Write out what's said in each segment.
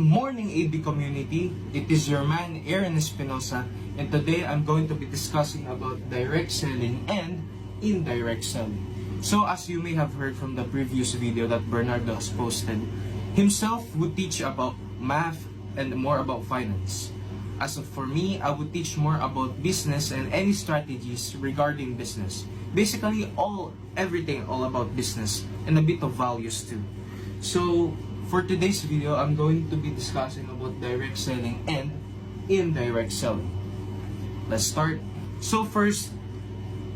morning, AB community. It is your man, Aaron Espinosa, and today I'm going to be discussing about direct selling and indirect selling. So as you may have heard from the previous video that Bernardo has posted, himself would teach about math and more about finance. As for me, I would teach more about business and any strategies regarding business. Basically, everything all about business and a bit of values too. So for today's video, I'm going to be discussing about direct selling and indirect selling. Let's start. So first,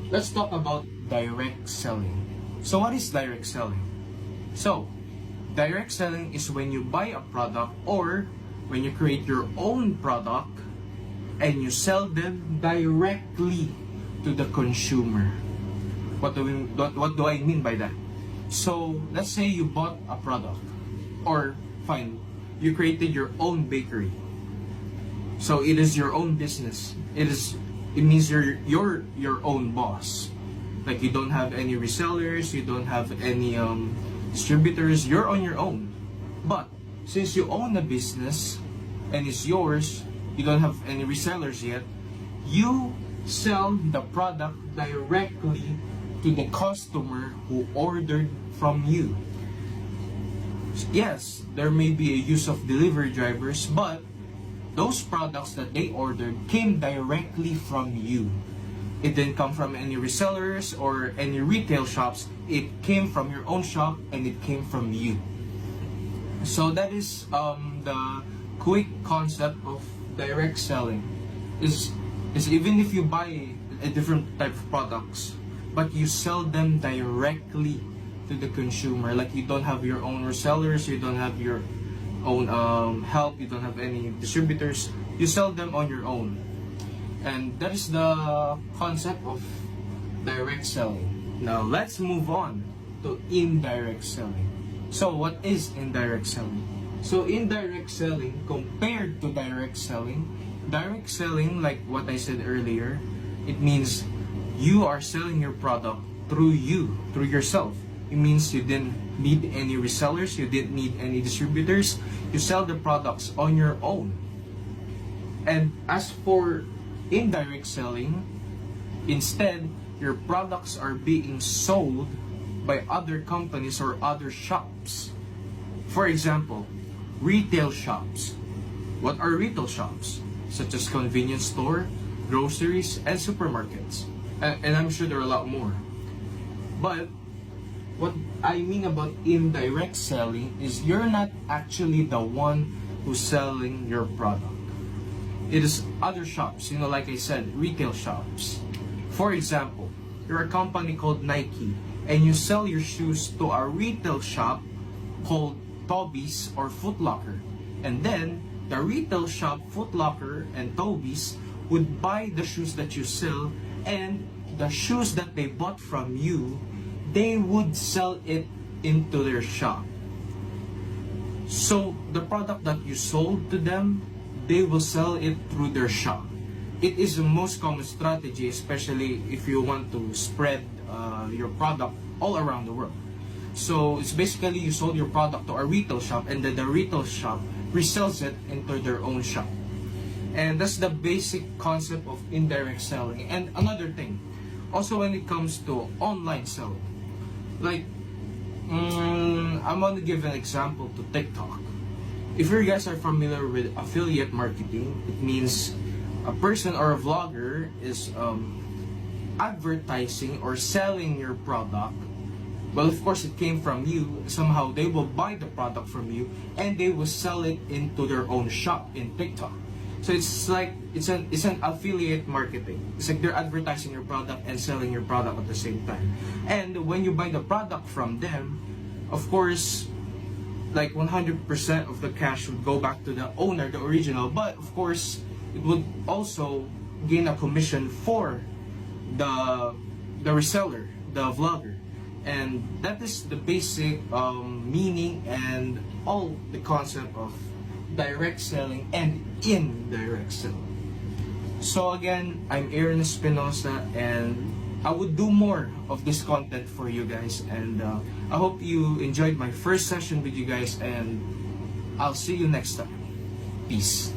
let's talk about direct selling. So what is direct selling? So, direct selling is when you buy a product or when you create your own product and you sell them directly to the consumer. What do I mean by that? So, let's say you bought a product. Or, fine, you created your own bakery. So it is your own business. It means you're your own boss. Like you don't have any resellers, you don't have any distributors. You're on your own. But since you own a business and it's yours, you don't have any resellers yet. You sell the product directly to the customer who ordered from you. Yes, there may be a use of delivery drivers, but those products that they ordered came directly from you. It didn't come from any resellers or any retail shops. It came from your own shop and it came from you. So that is the quick concept of direct selling. Is even if you buy a different type of products, but you sell them directly to the consumer. Like you don't have your own resellers, you don't have your own help, you don't have any distributors. You sell them on your own. And that is the concept of direct selling. Now let's move on to indirect selling. So what is indirect selling? So indirect selling compared to direct selling, like what I said earlier, it means you are selling your product through yourself. It means you didn't need any resellers, you didn't need any distributors. You sell the products on your own. And as for indirect selling, instead, your products are being sold by other companies or other shops. For example, retail shops. What are retail shops? Such as convenience store, groceries, and supermarkets. And I'm sure there are a lot more. But what I mean about indirect selling is you're not actually the one who's selling your product. It is other shops, like I said, retail shops. For example, you're a company called Nike and you sell your shoes to a retail shop called Toby's or Foot Locker. And then the retail shop Foot Locker and Toby's would buy the shoes that you sell, and the shoes that they bought from you, they would sell it into their shop. So the product that you sold to them, they will sell it through their shop. It is the most common strategy, especially if you want to spread your product all around the world. So it's basically you sold your product to a retail shop and then the retail shop resells it into their own shop. And that's the basic concept of indirect selling. And another thing, also when it comes to online selling, like, I'm going to give an example to TikTok. If you guys are familiar with affiliate marketing, it means a person or a vlogger is advertising or selling your product. Well, of course, it came from you. Somehow, they will buy the product from you and they will sell it into their own shop in TikTok. So it's like it's an affiliate marketing. It's like they're advertising your product and selling your product at the same time. And when you buy the product from them, of course, like 100% of the cash would go back to the owner, the original. But of course, it would also gain a commission for the reseller, the vlogger. And that is the basic meaning and all the concept of direct selling and indirect selling. So again, I'm Aaron Espinosa and I would do more of this content for you guys, and I hope you enjoyed my first session with you guys, and I'll see you next time. Peace.